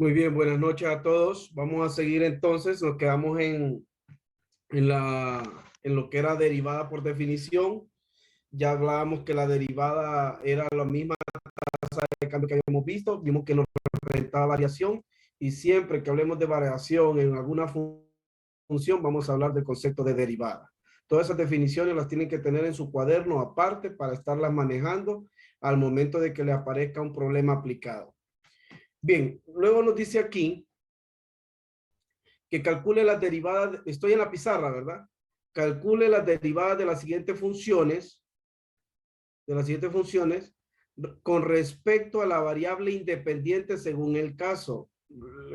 Muy bien, buenas noches a todos. Vamos a seguir entonces, nos quedamos en lo que era derivada por definición. Ya hablábamos que la derivada era la misma tasa de cambio que habíamos visto, vimos que no representaba variación y siempre que hablemos de variación en alguna función vamos a hablar del concepto de derivada. Todas esas definiciones las tienen que tener en su cuaderno aparte para estarlas manejando al momento de que le aparezca un problema aplicado. Bien, luego nos dice aquí que calcule las derivadas, estoy en la pizarra, ¿verdad? Calcule las derivadas de las siguientes funciones, con respecto a la variable independiente según el caso.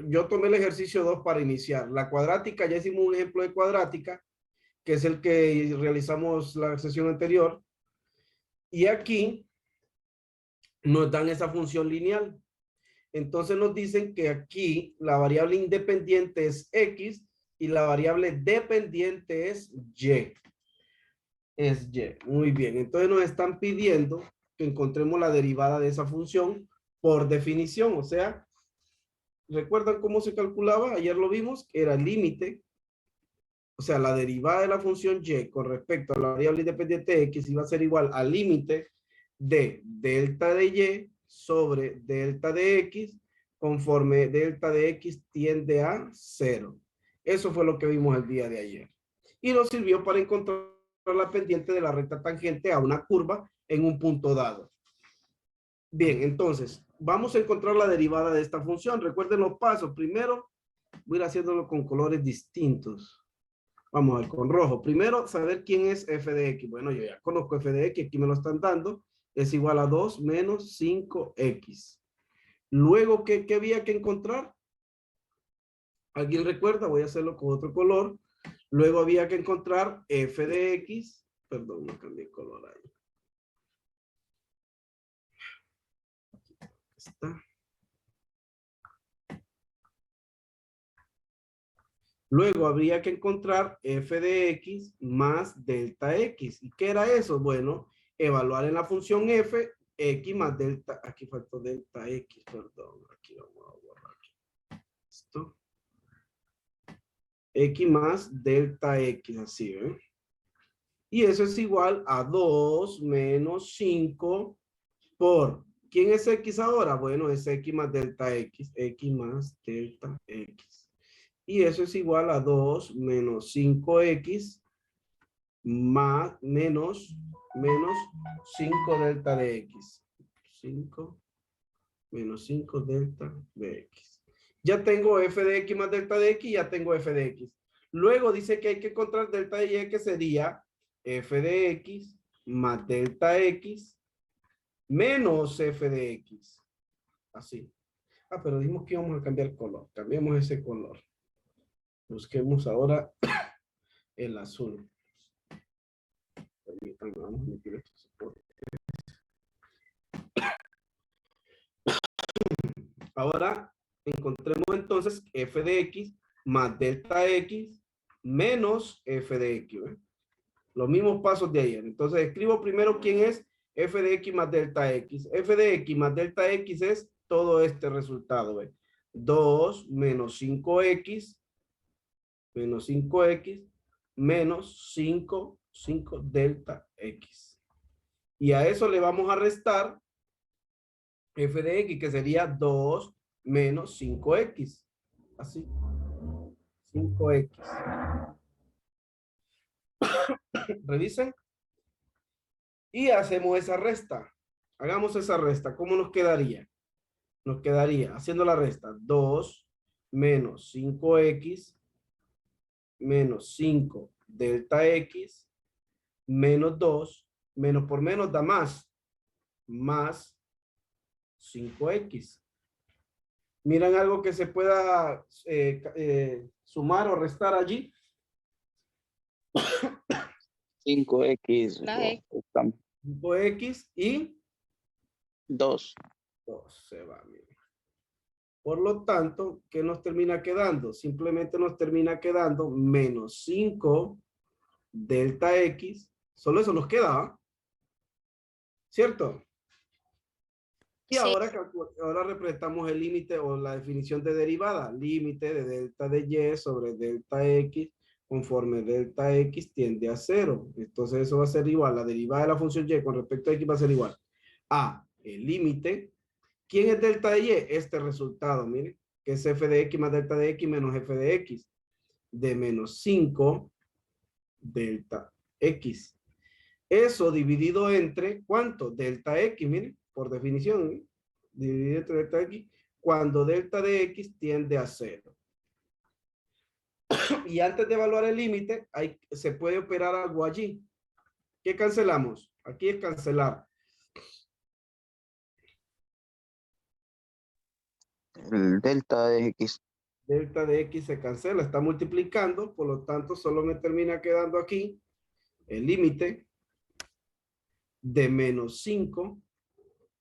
Yo tomé el ejercicio 2 para iniciar. La cuadrática, ya hicimos un ejemplo de cuadrática, que es el que realizamos la sesión anterior. Y aquí nos dan esa función lineal. Entonces nos dicen que aquí la variable independiente es X y la variable dependiente es Y. Es Y. Muy bien. Entonces nos están pidiendo que encontremos la derivada de esa función por definición. O sea, ¿recuerdan cómo se calculaba? Ayer lo vimos, era el límite. O sea, la derivada de la función Y con respecto a la variable independiente X iba a ser igual al límite de delta de Y sobre delta de X conforme delta de X tiende a 0. Eso fue lo que vimos el día de ayer. Y nos sirvió para encontrar la pendiente de la recta tangente a una curva en un punto dado. Bien, entonces, vamos a encontrar la derivada de esta función. Recuerden los pasos. Primero, voy a ir haciéndolo con colores distintos. Vamos a ver, con rojo. Primero, saber quién es f de x. Bueno, yo ya conozco f de x, aquí me lo están dando. Es igual a 2 menos 5x. Luego, ¿qué había que encontrar? ¿Alguien recuerda? Voy a hacerlo con otro color. Luego había que encontrar f de x. Perdón, no cambié color ahí. Está. Luego habría que encontrar f de x más delta x. ¿Y qué era eso? Bueno, evaluar en la función f, x más delta, aquí faltó delta x, perdón, aquí vamos a borrar esto. X más delta x, así, ¿eh? Y eso es igual a 2 menos 5 por, ¿quién es x ahora? Bueno, es x más delta x más delta x. Y eso es igual a 2 menos 5x más menos 5 delta de x. 5 menos 5 delta de x. Ya tengo f de x más delta de x, ya tengo f de x. Luego dice que hay que encontrar delta de y, que sería f de x más delta x menos f de x. Así. Ah, pero dijimos que íbamos a cambiar color. Cambiemos ese color. Busquemos ahora el azul. Permítanme, vamos a meter estos soportes. Ahora encontremos entonces f de x más delta x menos f de x. ¿Ve? Los mismos pasos de ayer. Entonces escribo primero quién es f de x más delta x. F de x más delta x es todo este resultado. ¿Ve? 2 menos 5x menos 5x menos 5 delta x. Y a eso le vamos a restar f de x, que sería 2 menos 5x. Así. 5x. Revisen. Y hacemos esa resta. Hagamos esa resta. ¿Cómo nos quedaría? Nos quedaría, haciendo la resta, 2 menos 5x menos 5 delta x menos 2, menos por menos da más 5x. ¿Miran algo que se pueda sumar o restar allí? 5x. 5x y 2. 2 se va, miren. Por lo tanto, ¿qué nos termina quedando? Simplemente nos termina quedando menos 5 delta x. Solo eso nos queda, ¿cierto? Y ahora, ahora representamos el límite o la definición de derivada. Límite de delta de y sobre delta x conforme delta x tiende a 0. Entonces eso va a ser igual. La derivada de la función y con respecto a x va a ser igual a el límite. ¿Quién es delta de y? Este resultado, miren, que es f de x más delta de x menos f de x de menos 5 delta x. Eso dividido entre, ¿cuánto? Delta x, miren, por definición, ¿eh? Dividido entre delta x, cuando delta de x tiende a 0. Y antes de evaluar el límite, se puede operar algo allí. ¿Qué cancelamos? Aquí es cancelar. El delta de x. Delta de x se cancela, está multiplicando, por lo tanto solo me termina quedando aquí el límite de menos 5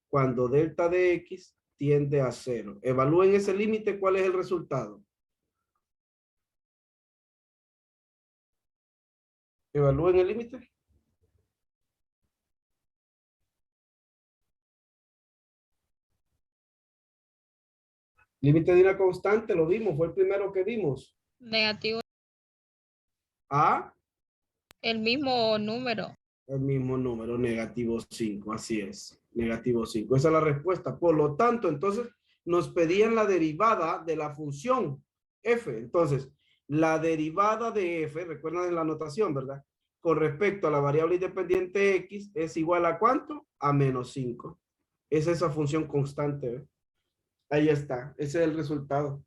cuando delta de x tiende a 0. Evalúen ese límite, ¿cuál es el resultado? Evalúen el límite. Límite de una constante, lo vimos, fue el primero que dimos. Negativo. A El mismo número. el mismo número, negativo 5, así es, negativo 5. Esa es la respuesta. Por lo tanto, entonces, nos pedían la derivada de la función f. Entonces, la derivada de f, recuerdan en la anotación, ¿verdad? Con respecto a la variable independiente x, es igual a ¿cuánto? A menos 5. Es esa función constante, ¿eh? Ahí está, ese es el resultado.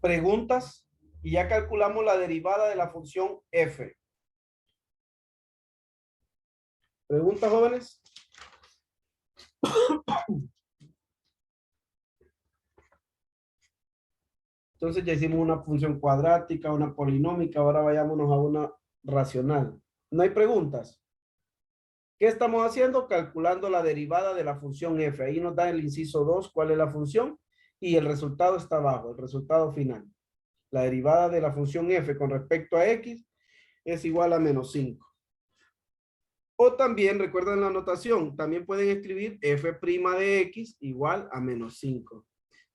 Preguntas y ya calculamos la derivada de la función f. ¿Preguntas, jóvenes? Entonces ya hicimos una función cuadrática, una polinómica, ahora vayámonos a una racional. ¿No hay preguntas? ¿Qué estamos haciendo? Calculando la derivada de la función f. Ahí nos da el inciso 2 cuál es la función y el resultado está abajo, el resultado final. La derivada de la función f con respecto a x es igual a menos 5. O también, recuerden la notación, también pueden escribir f' de x igual a menos 5.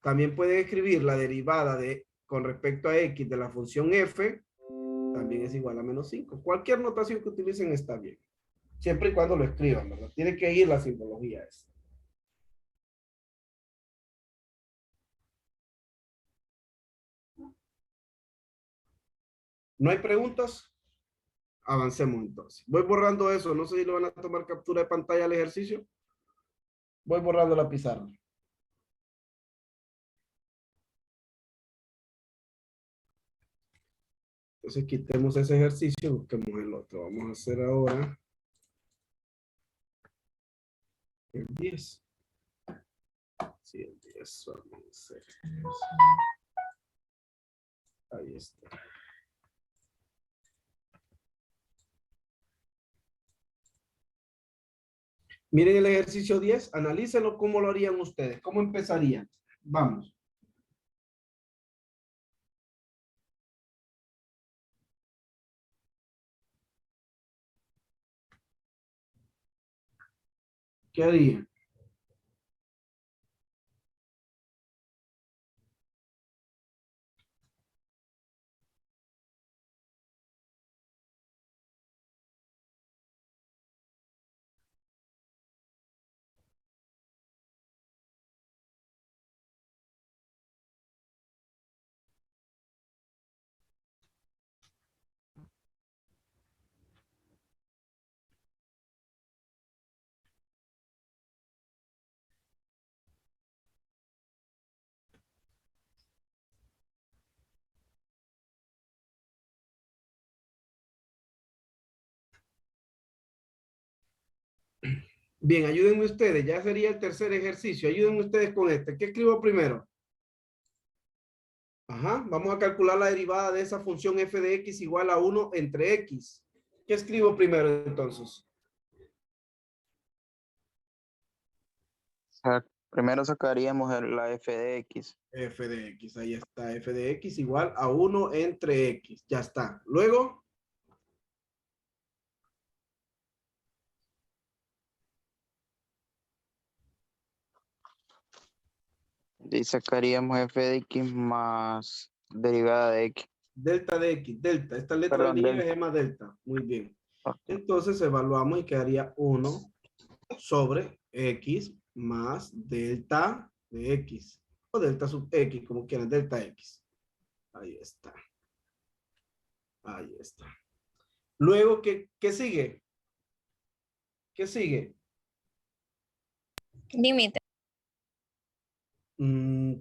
También pueden escribir la derivada con respecto a x de la función f, también es igual a menos 5. Cualquier notación que utilicen está bien. Siempre y cuando lo escriban, ¿verdad? Tiene que ir la simbología esa. ¿No hay preguntas? Avancemos entonces. Voy borrando eso. No sé si lo van a tomar captura de pantalla al ejercicio. Voy borrando la pizarra. Entonces quitemos ese ejercicio, busquemos el otro. Vamos a hacer ahora el 10. Sí, el 10. Vamos a hacer. Ahí está. Miren el ejercicio 10, analícenlo cómo lo harían ustedes, cómo empezarían. Vamos. ¿Qué harían? Bien, ayúdenme ustedes, ya sería el tercer ejercicio. Ayúdenme ustedes con este. ¿Qué escribo primero? Ajá, vamos a calcular la derivada de esa función f de x igual a 1 entre x. ¿Qué escribo primero entonces? Primero sacaríamos la f de x. F de X, ahí está, F de X igual a 1 entre X, ya está. Luego, Y sacaríamos f de x más derivada de x. delta de X, delta, esta letra Perdón, griega delta. es más delta, muy bien. Ok. Entonces evaluamos y quedaría 1 sobre X más delta de X, o delta sub X, como quieran, delta X. Ahí está. Ahí está. Luego, ¿qué sigue? ¿Qué sigue? Límite.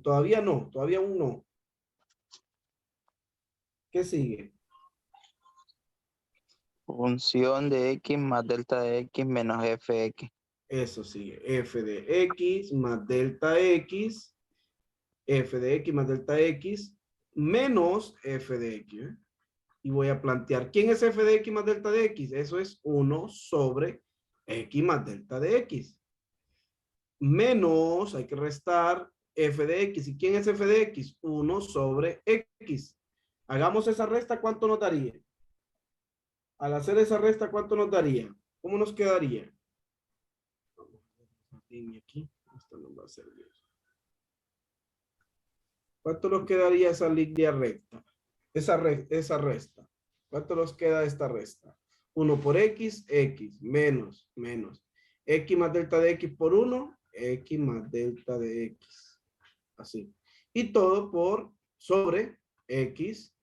Todavía no, todavía aún no. ¿Qué sigue? Función de x más delta de x menos f de x. Eso sigue. F de X más delta X. F de X más delta X menos F de X. ¿Eh? Y voy a plantear, ¿quién es F de X más delta de X? Eso es 1 sobre X más delta de X. Menos, hay que restar F de X. ¿Y quién es F de X? 1 sobre X. Hagamos esa resta, ¿cuánto nos daría? Al hacer esa resta, ¿cuánto nos daría? ¿Cómo nos quedaría? Aquí. Esto no va a servir. ¿Cuánto nos quedaría esa línea recta? Esa resta. ¿Cuánto nos queda esta resta? 1 por X, X, menos. X más delta de X por 1, X más delta de X. Así. Y todo por sobre X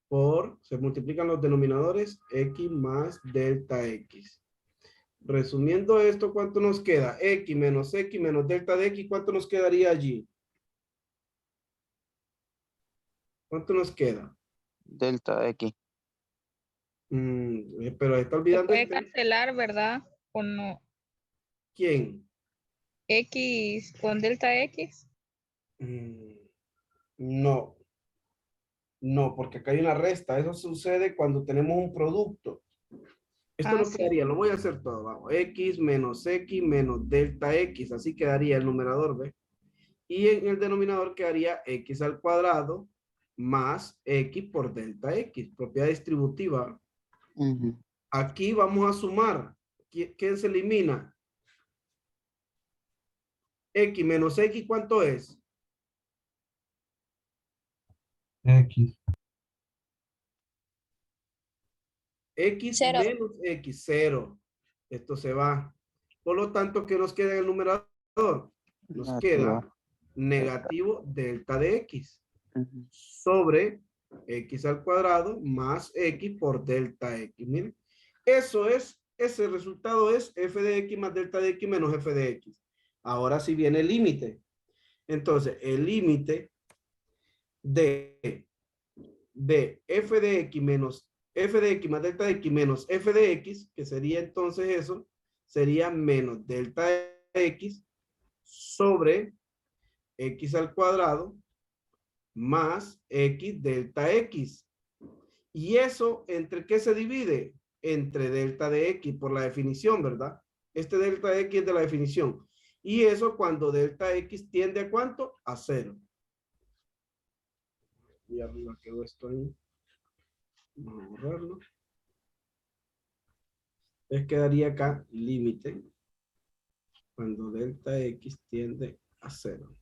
por, se multiplican los denominadores, X más delta X. Resumiendo esto, ¿cuánto nos queda? X menos delta de X, ¿cuánto nos quedaría allí? ¿Cuánto nos queda? Delta de x. Pero está Se olvidando puede este. cancelar, ¿verdad? Con no. ¿Quién? X con delta X. No, no, porque acá hay una resta. Eso sucede cuando tenemos un producto. Esto Ah, nos sí. quedaría, lo voy a hacer todo abajo. X menos delta X. Así quedaría el numerador, ¿ve? Y en el denominador quedaría X al cuadrado más X por delta X, propiedad distributiva. Aquí vamos a sumar. ¿Quién se elimina? X menos X, ¿cuánto es? X. X Cero. menos X, 0. Esto se va. Por lo tanto, ¿qué nos queda en el numerador? Nos queda negativo delta de X sobre X al cuadrado más X por delta X. Miren, ese resultado es F de X más delta de X menos F de X. Ahora sí viene el límite. Entonces, el límite de F de X menos F de X más delta de X menos F de X, que sería entonces eso, sería menos delta de X sobre X al cuadrado más X delta X. Y eso, ¿entre qué se divide? Entre delta de X por la definición, ¿verdad? Este delta de X es de la definición. Y eso cuando delta X tiende a ¿cuánto? A 0. Y arriba quedó esto ahí. Vamos a borrarlo. Entonces quedaría acá límite cuando delta X tiende a 0.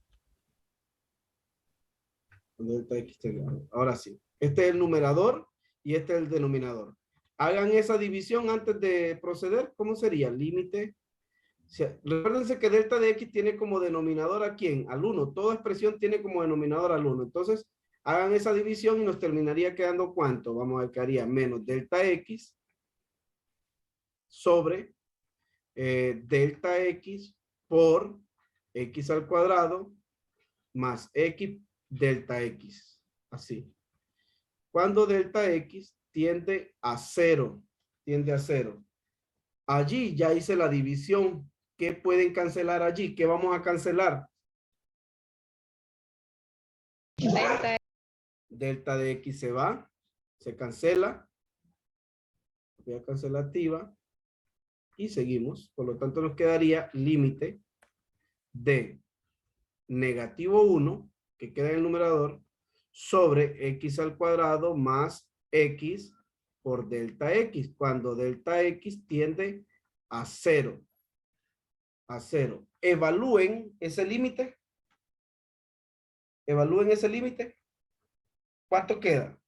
Cuando delta X tiende a 0. Ahora sí. Este es el numerador y este es el denominador. Hagan esa división antes de proceder. ¿Cómo sería? Límite. O sea, recuérdense que delta de X tiene como denominador a quién? Al 1. Toda expresión tiene como denominador al 1. Entonces, hagan esa división y nos terminaría quedando ¿cuánto? Vamos a ver que haría menos delta X sobre delta X por X al cuadrado más X delta X. Así. Cuando delta X tiende a 0. Tiende a 0. Allí ya hice la división. ¿Qué pueden cancelar allí? ¿Qué vamos a cancelar? Delta. Delta de X se va. Se cancela. Propiedad cancelativa. Y seguimos. Por lo tanto, nos quedaría límite de negativo 1, que queda en el numerador, sobre x al cuadrado más x por delta x, cuando delta x tiende a 0. A 0. Evalúen ese límite. Evalúen ese límite. ¿Cuánto queda?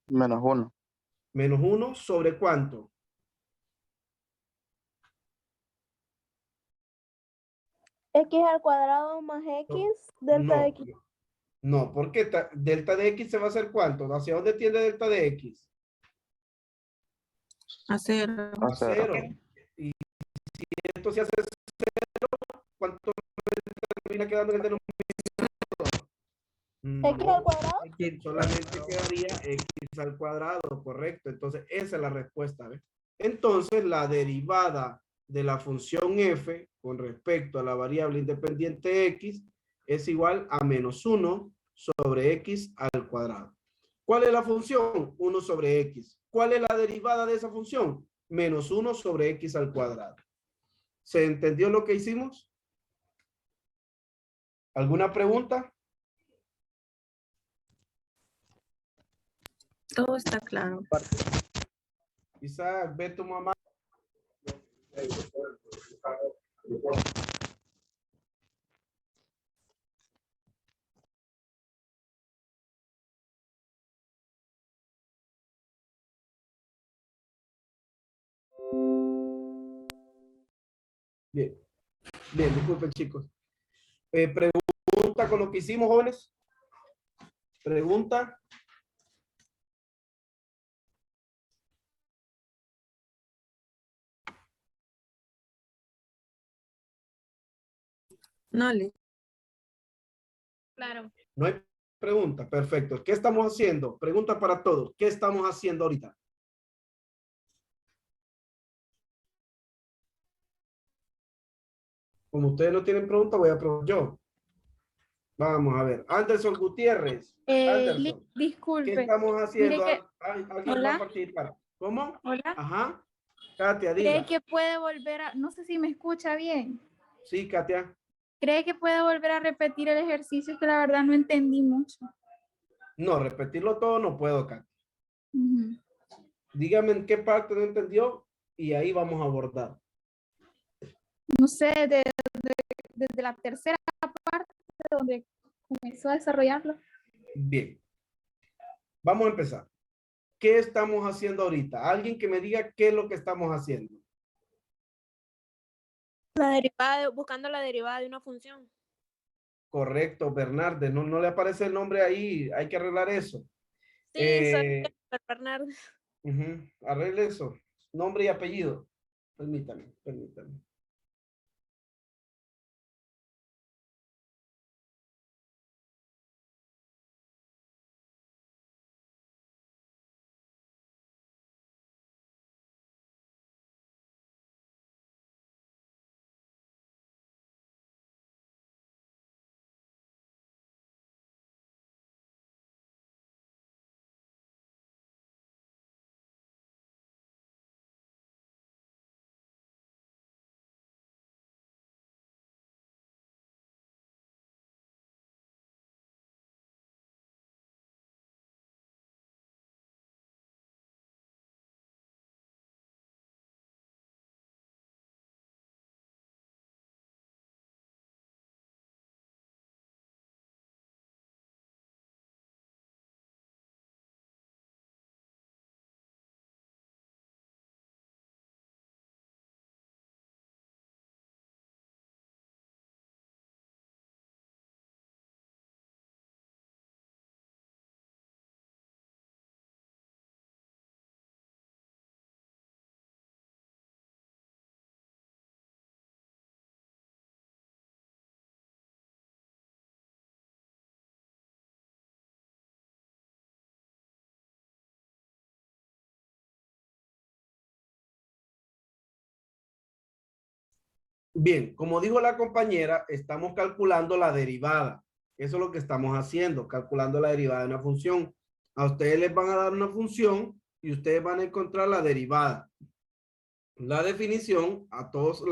Menos 1. Menos 1 sobre ¿cuánto? X al cuadrado más X, delta No, X. no, porque delta de X se va a hacer ¿cuánto? ¿Hacia dónde tiende delta de X? A 0. A A 0. 0. Y si esto se hace 0, ¿cuánto termina quedando en el denominador? X al cuadrado. Solamente quedaría X al cuadrado, correcto. Entonces, esa es la respuesta, ¿ves? Entonces, la derivada de la función f con respecto a la variable independiente x es igual a menos 1 sobre x al cuadrado. ¿Cuál es la función? 1 sobre x. ¿Cuál es la derivada de esa función? Menos 1 sobre x al cuadrado. ¿Se entendió lo que hicimos? ¿Alguna pregunta? Todo está claro. Isaac, ve tu mamá. Bien, bien, disculpen chicos. Pregunta con lo que hicimos, jóvenes. Pregunta. No, le. Claro. No hay pregunta. Perfecto. ¿Qué estamos haciendo? Pregunta para todos. ¿Qué estamos haciendo ahorita? Como ustedes no tienen pregunta, voy a preguntar yo. Vamos a ver. Anderson Gutiérrez. Anderson. ¿Qué Disculpe. estamos haciendo? Mire que- ¿Alguien va a Hola. participar? ¿Cómo? Hola. Ajá. Katia, ¿Cree diga. que puede volver a, no sé si me escucha bien, Sí, Katia. cree que puede volver a repetir el ejercicio que la verdad no entendí mucho? No, repetirlo todo no puedo, Katia. Ujú. Dígame en qué parte no entendió y ahí vamos a abordar. No sé, desde la tercera parte donde comenzó a desarrollarlo. Bien. Vamos a empezar. ¿Qué estamos haciendo ahorita? Alguien que me diga qué es lo que estamos haciendo. La derivada buscando la derivada de una función. Correcto, Bernardo. No le aparece el nombre ahí. Hay que arreglar eso. Sí, soy Bernardo. Arregle eso. Nombre y apellido. Permítame, permítame. Bien, como dijo la compañera, estamos calculando la derivada. Eso es lo que estamos haciendo, calculando la derivada de una función. A ustedes les van a dar una función y ustedes van a encontrar la derivada. La definición, todos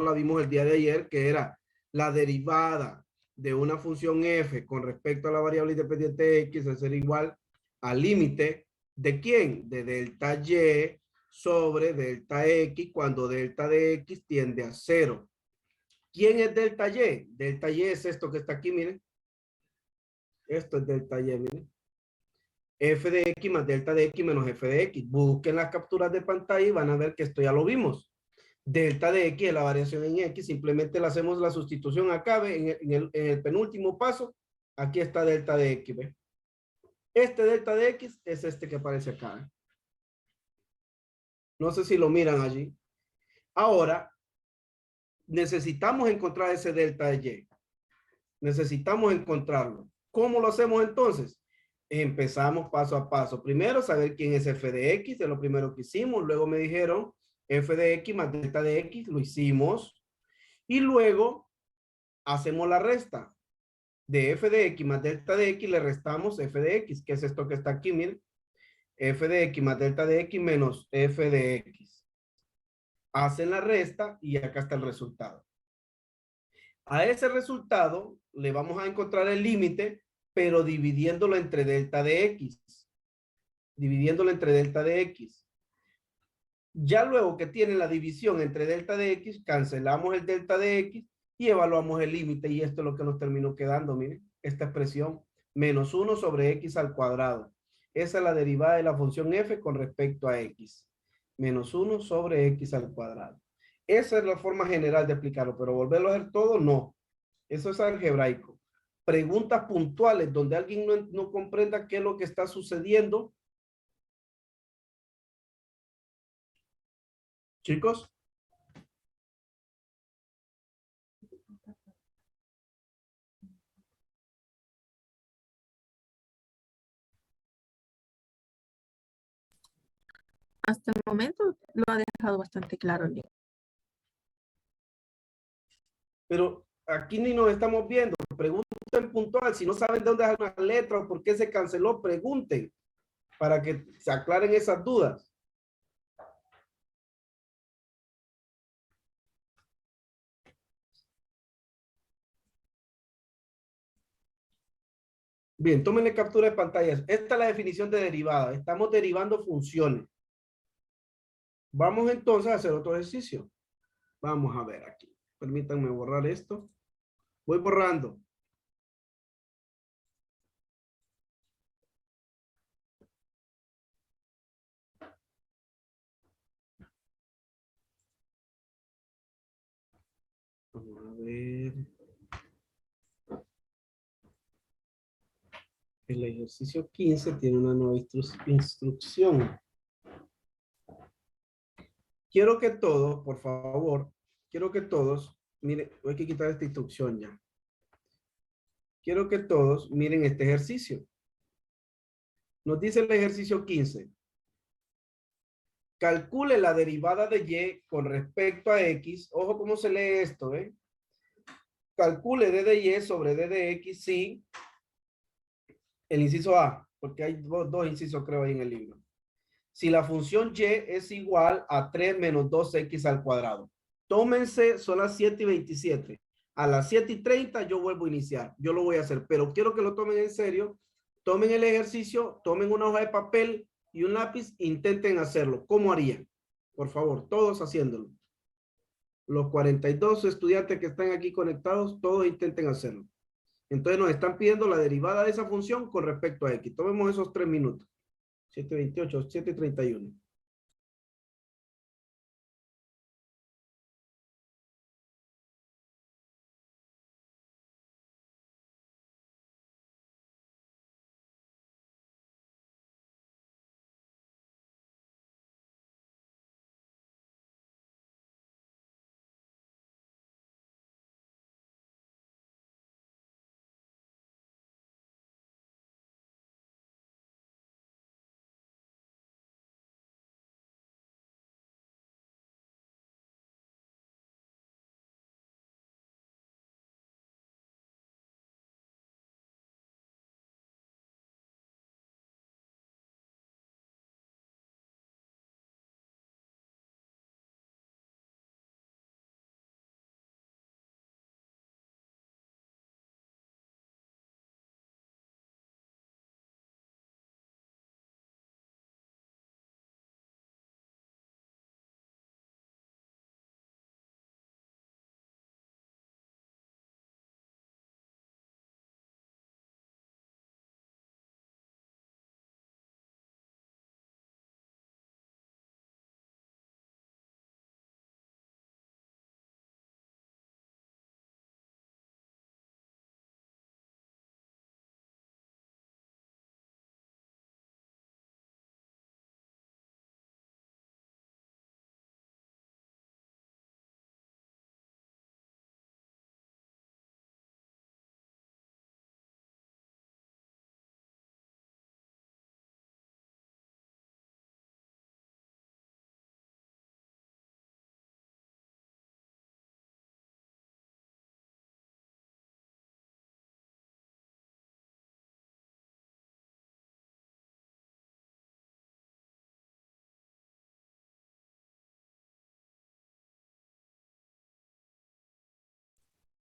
la vimos el día de ayer, que era la derivada de una función f con respecto a la variable independiente x es ser igual al límite ¿de quién? De delta y sobre delta x cuando delta de x tiende a 0. ¿Quién es delta y? Delta y es esto que está aquí, miren. Esto es delta y, miren. F de x más delta de x menos f de x. Busquen las capturas de pantalla y van a ver que esto ya lo vimos. Delta de x es la variación en x. Simplemente le hacemos la sustitución acá, en el penúltimo paso. Aquí está delta de x, ¿ve? Este delta de x es este que aparece acá, ¿eh? No sé si lo miran allí. Ahora, necesitamos encontrar ese delta de y. Necesitamos encontrarlo. ¿Cómo lo hacemos entonces? Empezamos paso a paso. Primero, saber quién es f de x, es lo primero que hicimos. Luego me dijeron f de x más delta de x, lo hicimos. Y luego hacemos la resta. De f de x más delta de x le restamos f de x, que es esto que está aquí, miren. F de x más delta de x menos f de x. Hacen la resta y acá está el resultado. A ese resultado le vamos a encontrar el límite, pero dividiéndolo entre delta de x. Dividiéndolo entre delta de x. Ya luego que tiene la división entre delta de x, cancelamos el delta de x y evaluamos el límite. Y esto es lo que nos terminó quedando, miren, esta expresión. Menos 1 sobre x al cuadrado. Esa es la derivada de la función f con respecto a x. Menos 1 sobre x al cuadrado. Esa es la forma general de explicarlo, pero volverlo a hacer todo, no. Eso es algebraico. Preguntas puntuales donde alguien no comprenda qué es lo que está sucediendo. Chicos. Hasta el momento lo ha dejado bastante claro, Nick. Pero aquí ni nos estamos viendo. Pregunten puntual. Si no saben de dónde es una letra o por qué se canceló, pregunten para que se aclaren esas dudas. Bien, tómenle captura de pantalla. Esta es la definición de derivada. Estamos derivando funciones. Vamos entonces a hacer otro ejercicio. Vamos a ver aquí. Permítanme borrar esto. Voy borrando. Vamos a ver. El ejercicio 15 tiene una nueva instrucción. Quiero que todos, por favor, quiero que todos, miren, hay que quitar esta instrucción ya. Quiero que todos miren este ejercicio. Nos dice el ejercicio 15. Calcule la derivada de y con respecto a x. Ojo cómo se lee esto, ¿eh? Calcule d de y sobre d de x si el inciso A, porque hay dos incisos creo ahí en el libro. Si la función y es igual a 3 menos 2x al cuadrado. Tómense, son las 7:27. A las 7:30 yo vuelvo a iniciar. Yo lo voy a hacer, pero quiero que lo tomen en serio. Tomen el ejercicio, tomen una hoja de papel y un lápiz, intenten hacerlo. ¿Cómo harían? Por favor, todos haciéndolo. Los 42 estudiantes que están aquí conectados, todos intenten hacerlo. Entonces nos están pidiendo la derivada de esa función con respecto a x. Tomemos esos 3 minutos. 7:28, 7:31.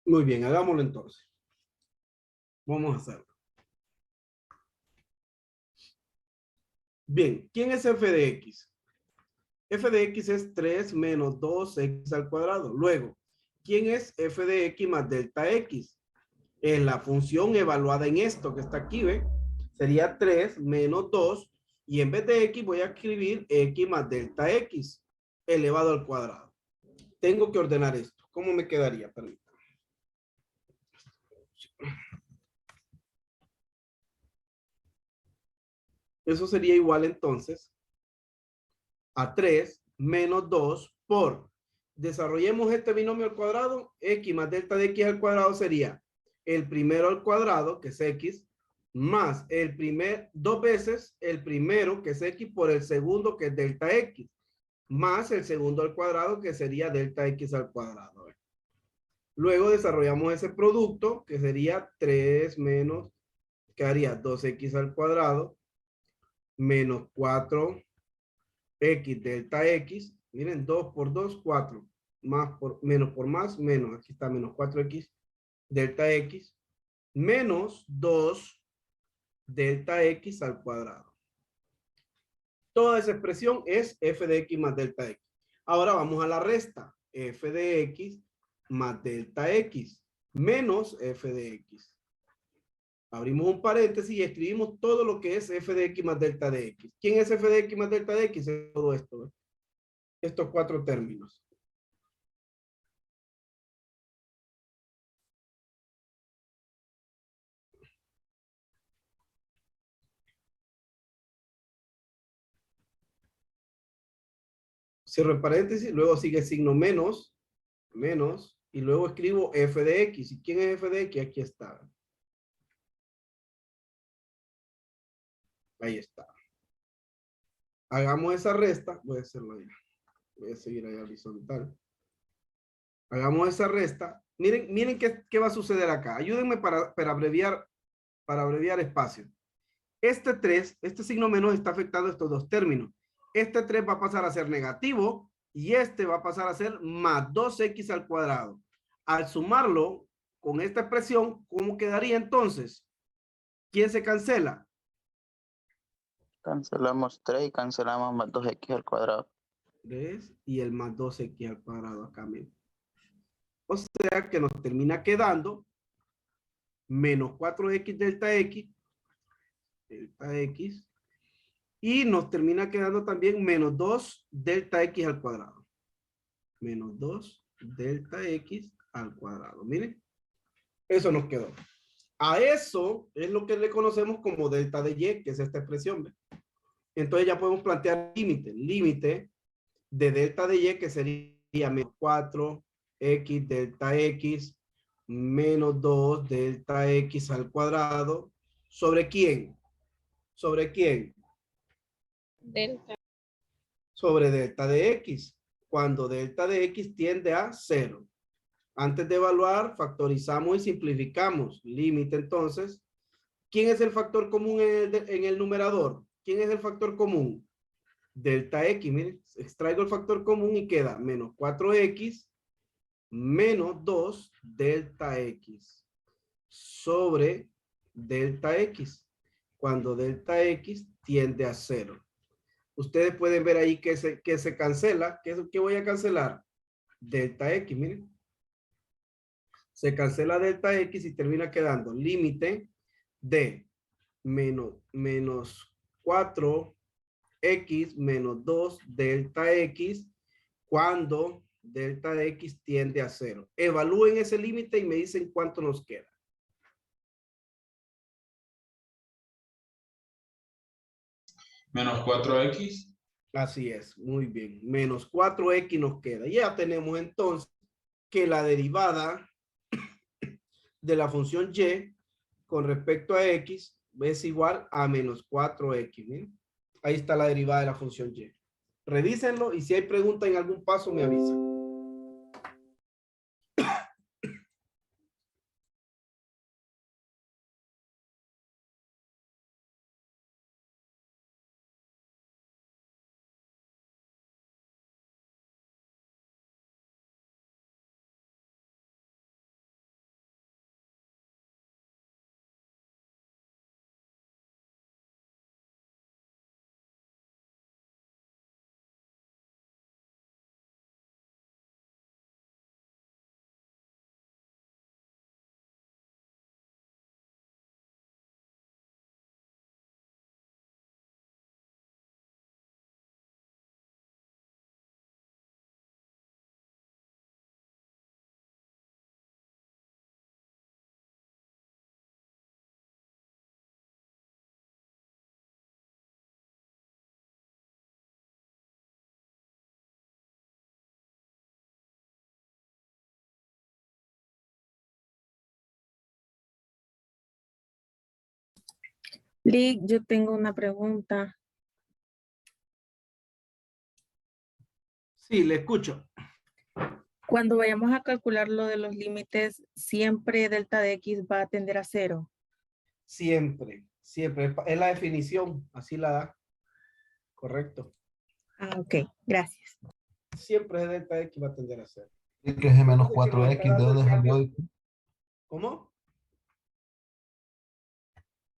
Muy bien, hagámoslo entonces. Vamos a hacerlo. Bien, ¿quién es f de x? F de x es 3 menos 2x al cuadrado. Luego, ¿quién es f de x más delta x? Es la función evaluada en esto que está aquí, ¿ve? Sería 3 menos 2 y en vez de x voy a escribir x más delta x elevado al cuadrado. Tengo que ordenar esto. ¿Cómo me quedaría? Permítame. Eso sería igual entonces a 3 menos 2 por, desarrollemos este binomio al cuadrado, x más delta de x al cuadrado sería el primero al cuadrado, que es x, más el primer, dos veces el primero, que es x, por el segundo, que es delta x, más el segundo al cuadrado, que sería delta x al cuadrado. Luego desarrollamos ese producto, que sería 3 menos, quedaría 2x al cuadrado, menos 4 x delta x, miren, 2 por 2, 4, más por más, menos, aquí está menos 4x delta x, menos 2 delta x al cuadrado. Toda esa expresión es f de x más delta x. Ahora vamos a la resta, f de x más delta x, menos f de x. Abrimos un paréntesis y escribimos todo lo que es f de x más delta de x. ¿Quién es f de x más delta de x? Es todo esto, ¿eh? Estos cuatro términos. Cierro el paréntesis, luego sigue signo menos, menos, y luego escribo f de x. ¿Y quién es f de x? Aquí está. Ahí está. Hagamos esa resta. Voy a hacerlo ahí. Voy a seguir ahí horizontal. Hagamos esa resta. Miren, miren qué va a suceder acá. Ayúdenme para abreviar espacio. Este 3, este signo menos está afectando estos dos términos. Este 3 va a pasar a ser negativo y este va a pasar a ser más 2x al cuadrado. Al sumarlo con esta expresión, ¿cómo quedaría entonces? ¿Quién se cancela? Cancelamos 3 y cancelamos más 2x al cuadrado. 3 y el más 2x al cuadrado acá mismo. O sea que nos termina quedando menos 4x delta x y nos termina quedando también menos 2 delta x al cuadrado. Menos 2 delta x al cuadrado. Miren, eso nos quedó. A eso es lo que le conocemos como delta de y, que es esta expresión. ¿Ve? Entonces ya podemos plantear límite. Límite de delta de y, que sería menos 4x delta x menos 2 delta x al cuadrado. ¿Sobre quién? ¿Sobre quién? Delta. Sobre delta de x, cuando delta de x tiende a 0. Antes de evaluar, factorizamos y simplificamos. Límite entonces. ¿Quién es el factor común en el numerador? ¿Quién es el factor común? Delta x. Miren, extraigo el factor común y queda menos 4x menos 2 delta x sobre delta x, cuando delta x tiende a 0. Ustedes pueden ver ahí que se cancela. ¿Qué voy a cancelar? Delta x, miren. Se cancela delta x y termina quedando límite de menos 4x menos 2 delta x cuando delta x tiende a 0. Evalúen ese límite y me dicen cuánto nos queda. Menos 4x. Así es, muy bien. Menos 4x nos queda. Ya tenemos entonces que la derivada de la función y con respecto a x es igual a menos 4x. ¿Miren? Ahí está la derivada de la función y. Revísenlo y si hay pregunta en algún paso me avisan. Lick, yo tengo una pregunta. Sí, le escucho. Cuando vayamos a calcular lo de los límites, siempre delta de X va a tender a 0. Siempre, siempre. Es la definición, así la da. Correcto. Ah, ok, gracias. Siempre es delta X va a tender a 0. Y que es de menos Entonces, que nos 4x, está ¿de dando dónde el salió? cambio. ¿Cómo?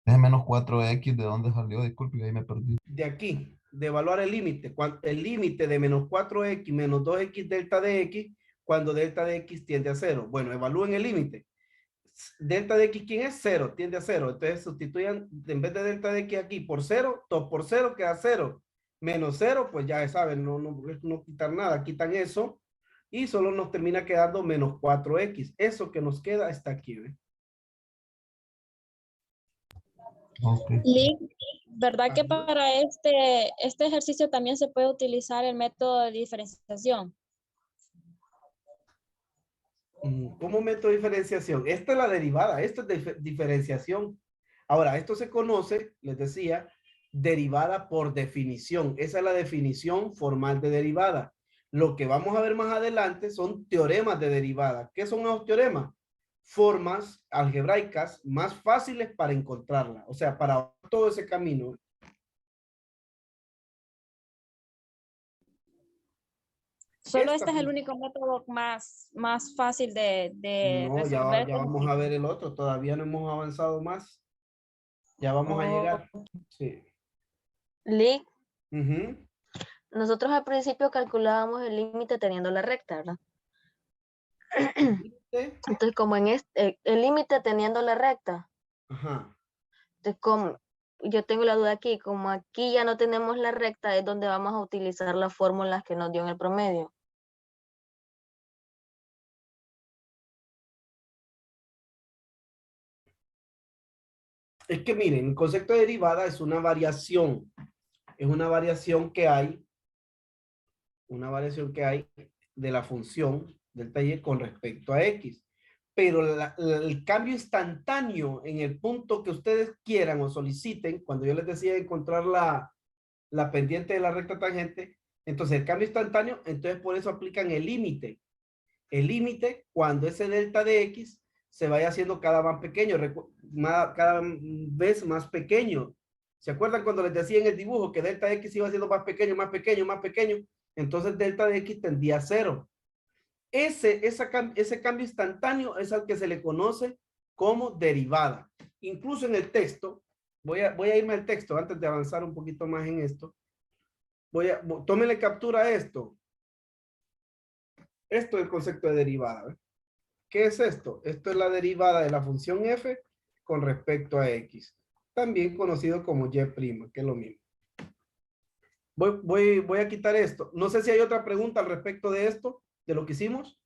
Es de menos 4x, ¿de dónde salió? Disculpe, ahí me perdí. De aquí, de evaluar el límite. El límite de menos 4x menos 2x delta de x, cuando delta de x tiende a 0. Bueno, evalúen el límite. Delta de x, ¿quién es? 0, tiende a 0. Entonces sustituyan, en vez de delta de x aquí por 0, 2 por 0 queda 0. Menos 0, pues ya saben, no quitan nada, quitan eso. Y solo nos termina quedando menos 4x. Eso que nos queda está aquí, ¿ve? Ok. Lick, ¿verdad que Ajá. para este ejercicio también se puede utilizar el método de diferenciación? ¿Cómo método de diferenciación? Esta es la derivada, esto es diferenciación. Ahora, esto se conoce, les decía, derivada por definición. Esa es la definición formal de derivada. Lo que vamos a ver más adelante son teoremas de derivada. ¿Qué son los teoremas? Formas algebraicas más fáciles para encontrarla. O sea, para todo ese camino. Solo Esta este es el único método más fácil de No, resolver. ya vamos a ver el otro. Todavía no hemos avanzado más. Ya vamos a llegar. Sí. Lick, Ujú. nosotros al principio calculábamos el límite teniendo la recta, ¿verdad? ¿Viste? Entonces, como en el límite teniendo la recta, Ajá. entonces como yo tengo la duda aquí, como aquí ya no tenemos la recta, es donde vamos a utilizar las fórmulas que nos dio en el promedio. Es que miren, el concepto de derivada es una variación. Es una variación que hay. Una variación que hay de la función delta y con respecto a x. Pero el cambio instantáneo en el punto que ustedes quieran o soliciten, cuando yo les decía encontrar la pendiente de la recta tangente, entonces el cambio instantáneo, entonces por eso aplican el límite. El límite cuando ese delta de x se vaya haciendo cada más pequeño, cada vez más pequeño. ¿Se acuerdan cuando les decía en el dibujo que delta de x iba haciendo más pequeño, más pequeño, más pequeño? Entonces delta de x tendía a 0. Ese cambio instantáneo es al que se le conoce como derivada. Incluso en el texto, voy a irme al texto antes de avanzar un poquito más en esto. Tómenle captura a esto. Esto es el concepto de derivada. ¿Ve? ¿Qué es esto? Esto es la derivada de la función f con respecto a x. También conocido como y', que es lo mismo. Voy a quitar esto. No sé si hay otra pregunta al respecto de esto, de lo que hicimos.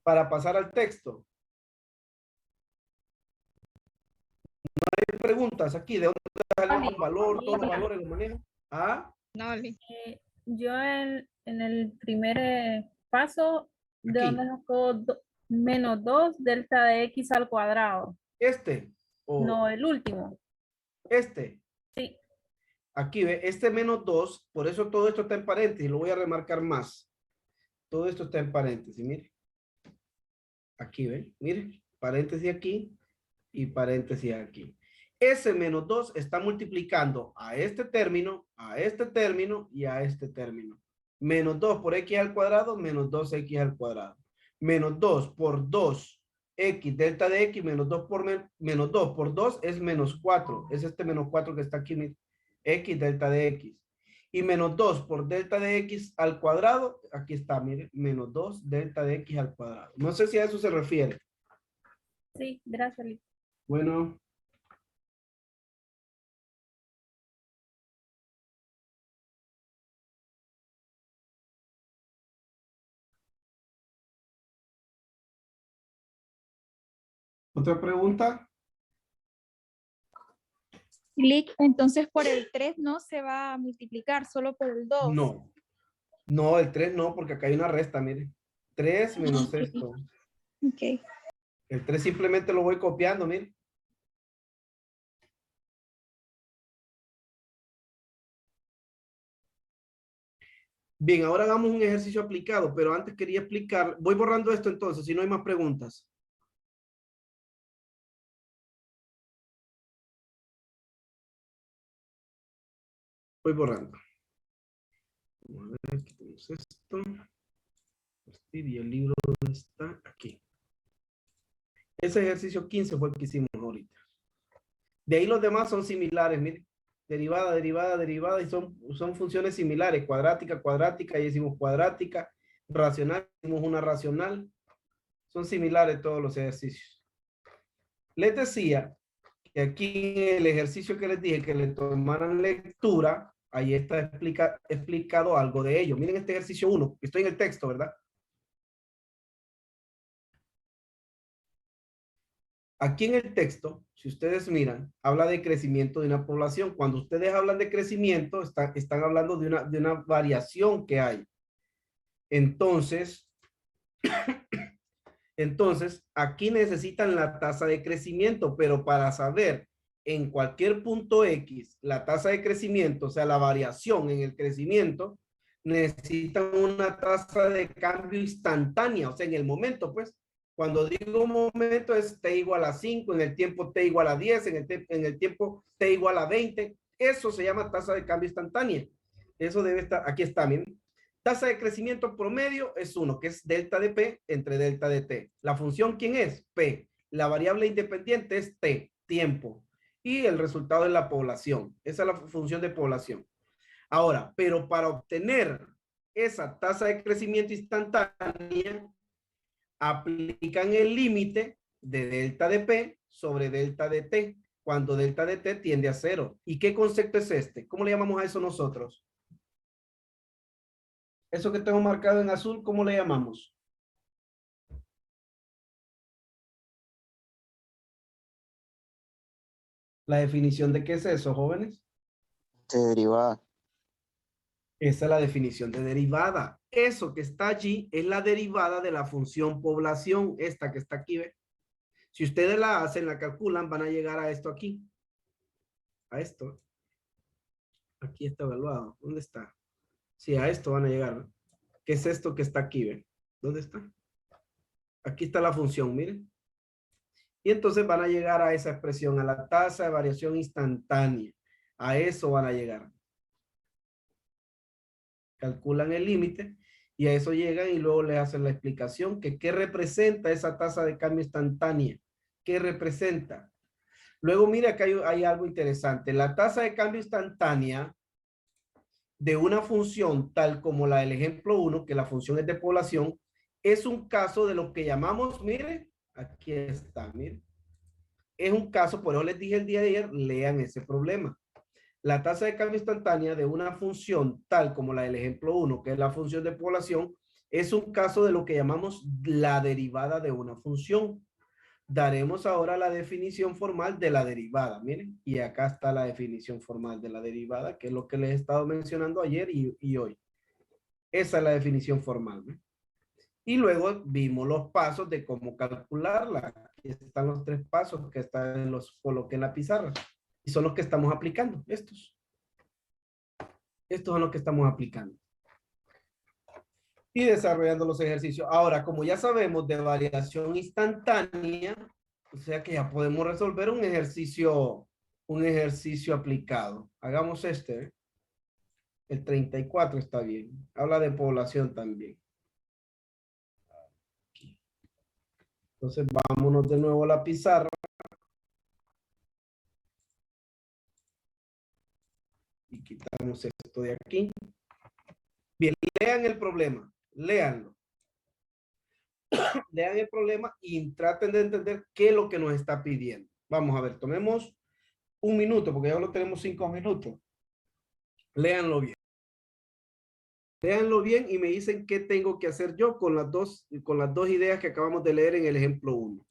Para pasar al texto. Hay preguntas aquí. ¿De dónde salió el valor? ¿Todos los valores los manejan? ¿Ah? No, Lick. Yo en el primer paso, ¿de Aquí. dónde sacó menos 2 delta de x al cuadrado? O No, el último. Sí. Aquí ve, menos 2, por eso todo esto está en paréntesis, lo voy a remarcar más. Todo esto está en paréntesis, mire. Aquí ve, mire, paréntesis aquí y paréntesis aquí. Ese menos 2 está multiplicando a este término y a este término. Menos 2 por x al cuadrado, menos 2x al cuadrado. Menos 2 por 2, x delta de x, menos 2 por 2 es menos 4. Es este menos 4 que está aquí, mire. X delta de x. Y menos 2 por delta de x al cuadrado, aquí está, mire, menos 2 delta de x al cuadrado. No sé si a eso se refiere. Sí, gracias, Lick. Bueno. ¿Otra pregunta? Lick, entonces por el 3 no se va a multiplicar, solo por el 2. No. No, el 3 no, porque acá hay una resta, mire. 3 menos Ok. esto. Ok. El 3 simplemente lo voy copiando, mire. Bien, ahora hagamos un ejercicio aplicado, pero antes quería explicar, voy borrando esto entonces, si no hay más preguntas. Voy borrando. Vamos a ver, quitamos esto. Y el libro, ¿dónde está? Aquí. Ese ejercicio 15 fue el que hicimos ahorita. De ahí los demás son similares, miren. Derivada, derivada, derivada, y son funciones similares. Cuadrática, cuadrática, y decimos cuadrática. Racional, hicimos una racional. Son similares todos los ejercicios. Les decía que aquí en el ejercicio que les dije que le tomaran lectura, ahí está explicado algo de ello. Miren este ejercicio 1, estoy en el texto, ¿verdad? Aquí en el texto, si ustedes miran, habla de crecimiento de una población. Cuando ustedes hablan de crecimiento, están hablando de una variación que hay. Entonces, aquí necesitan la tasa de crecimiento, pero para saber en cualquier punto X la tasa de crecimiento, o sea, la variación en el crecimiento, necesitan una tasa de cambio instantánea, o sea, en el momento, pues. Cuando digo momento es t igual a 5, en el tiempo t igual a 10, en el tiempo t igual a 20. Eso se llama tasa de cambio instantánea. Eso debe estar, aquí está, miren. Tasa de crecimiento promedio es 1, que es delta de P entre delta de T. La función, ¿quién es? P. La variable independiente es T, tiempo. Y el resultado es la población. Esa es la función de población. Ahora, pero para obtener esa tasa de crecimiento instantánea, aplican el límite de delta de P sobre delta de T, cuando delta de T tiende a 0. ¿Y qué concepto es este? ¿Cómo le llamamos a eso nosotros? Eso que tengo marcado en azul, ¿cómo le llamamos? La definición de qué es eso, jóvenes. De derivada. Esa es la definición de derivada. Eso que está allí es la derivada de la función población, esta que está aquí, ¿ve? Si ustedes la hacen, la calculan, van a llegar a esto aquí. A esto. Aquí está evaluado. ¿Dónde está? Sí, a esto van a llegar, ¿no? ¿Qué es esto que está aquí, ¿ve? ¿Dónde está? Aquí está la función, miren. Y entonces van a llegar a esa expresión, a la tasa de variación instantánea. A eso van a llegar. Calculan el límite y a eso llegan y luego les hacen la explicación que qué representa esa tasa de cambio instantánea. ¿Qué representa? Luego mira que hay algo interesante. La tasa de cambio instantánea de una función tal como la del ejemplo 1, que la función es de población, es un caso de lo que llamamos, mire, aquí está, mire. Es un caso, por eso les dije el día de ayer, lean ese problema. La tasa de cambio instantánea de una función tal como la del ejemplo 1, que es la función de población, es un caso de lo que llamamos la derivada de una función. Daremos ahora la definición formal de la derivada. Miren, y acá está la definición formal de la derivada, que es lo que les he estado mencionando ayer y hoy. Esa es la definición formal, ¿no? Y luego vimos los pasos de cómo calcularla. Aquí están los 3 pasos que están los coloqué en la pizarra. Y son los que estamos aplicando, estos. Estos son los que estamos aplicando. Y desarrollando los ejercicios. Ahora, como ya sabemos de variación instantánea, o sea que ya podemos resolver un ejercicio aplicado. Hagamos este. El 34 está bien. Habla de población también. Entonces, vámonos de nuevo a la pizarra. Y quitamos esto de aquí. Bien, lean el problema. Léanlo. Lean el problema y traten de entender qué es lo que nos está pidiendo. Vamos a ver, tomemos un minuto, porque ya lo tenemos 5 minutos. Léanlo bien. Léanlo bien y me dicen qué tengo que hacer yo con las dos ideas que acabamos de leer en el ejemplo 1.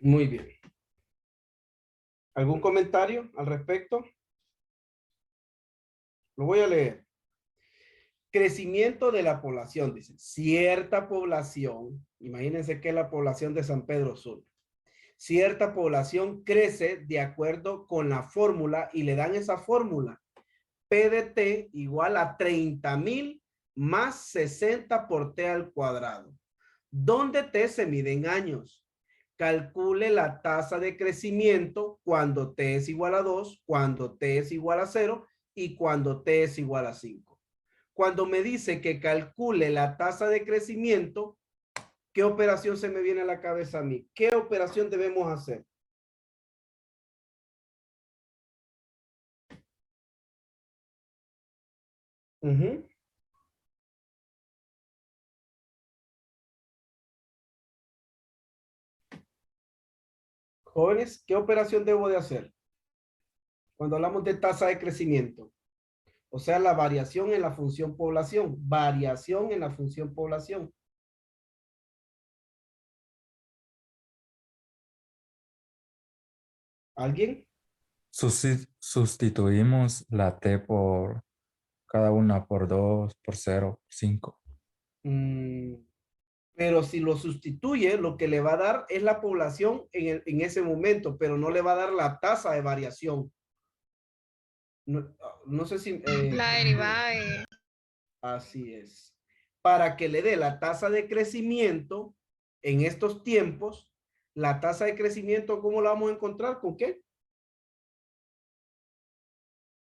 Muy bien. ¿Algún comentario al respecto? Lo voy a leer. Crecimiento de la población, dice. Cierta población, imagínense que es la población de San Pedro Sula. Cierta población crece de acuerdo con la fórmula y le dan esa fórmula. P de T igual a 30,000 más 60 por T al cuadrado. Donde T se mide en años. Calcule la tasa de crecimiento cuando T es igual a 2, cuando T es igual a 0 y cuando T es igual a 5. Cuando me dice que calcule la tasa de crecimiento, ¿qué operación se me viene a la cabeza a mí? ¿Qué operación debemos hacer? Jóvenes, ¿qué operación debo de hacer? Cuando hablamos de tasa de crecimiento. O sea, la variación en la función población. Variación en la función población. ¿Alguien? Sustituimos la T por cada una por 2, por 0, 5. Pero si lo sustituye, lo que le va a dar es la población en ese momento, pero no le va a dar la tasa de variación. No sé si... La derivada de... Así es. Para que le dé la tasa de crecimiento en estos tiempos, la tasa de crecimiento, ¿cómo la vamos a encontrar? ¿Con qué?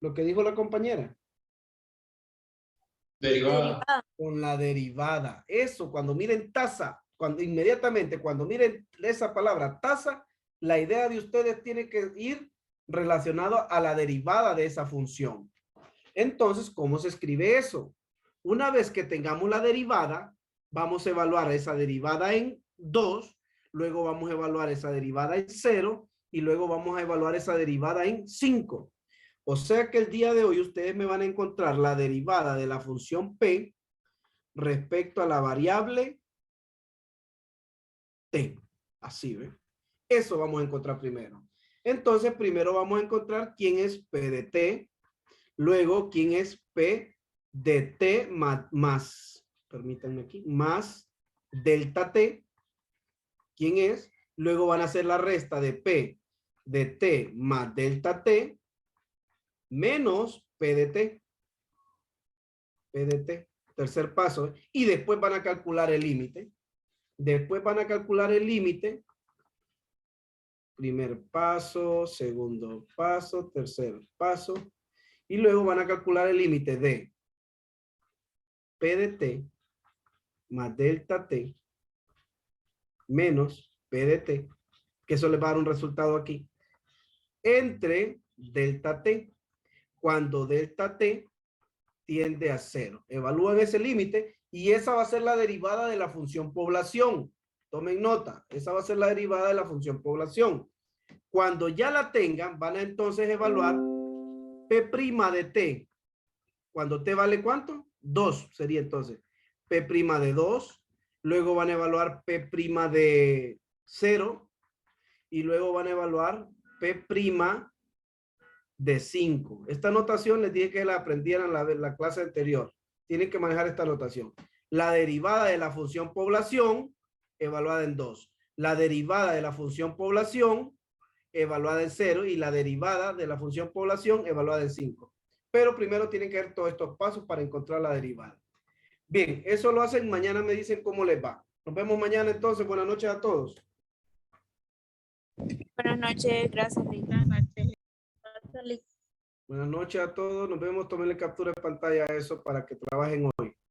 Lo que dijo la compañera. Derivada. Con la derivada. Eso, cuando miren tasa, cuando miren esa palabra tasa, la idea de ustedes tiene que ir relacionado a la derivada de esa función. Entonces, ¿cómo se escribe eso? Una vez que tengamos la derivada, vamos a evaluar esa derivada en 2, luego vamos a evaluar esa derivada en 0 y luego vamos a evaluar esa derivada en 5. O sea que el día de hoy ustedes me van a encontrar la derivada de la función P respecto a la variable T. Así, ¿ve? Eso vamos a encontrar primero. Entonces, primero vamos a encontrar quién es P de T, luego quién es P de T más, permítanme aquí, más delta T, quién es, luego van a hacer la resta de P de T más delta T, menos P de T. P de T, tercer paso, y después van a calcular el límite. Después van a calcular el límite. Primer paso, segundo paso, tercer paso. Y luego van a calcular el límite de P de T más delta T menos P de T, que eso les va a dar un resultado aquí, entre delta T, cuando delta T tiende a 0. Evalúan ese límite y esa va a ser la derivada de la función población. Tomen nota, esa va a ser la derivada de la función población. Cuando ya la tengan, van a entonces evaluar P' de T. Cuando T vale ¿cuánto? 2 sería entonces. P' de 2. Luego van a evaluar P' de 0. Y luego van a evaluar P' de 5. Esta notación les dije que la aprendieran la clase anterior. Tienen que manejar esta notación. La derivada de la función población evaluada en 2. La derivada de la función población evaluada en 0 y la derivada de la función población evaluada en 5. Pero primero tienen que ver todos estos pasos para encontrar la derivada. Bien, eso lo hacen. Mañana me dicen cómo les va. Nos vemos mañana entonces. Buenas noches a todos. Buenas noches, gracias, Rita. Buenas noches a todos. Nos vemos. Tómenle captura de pantalla a eso para que trabajen hoy.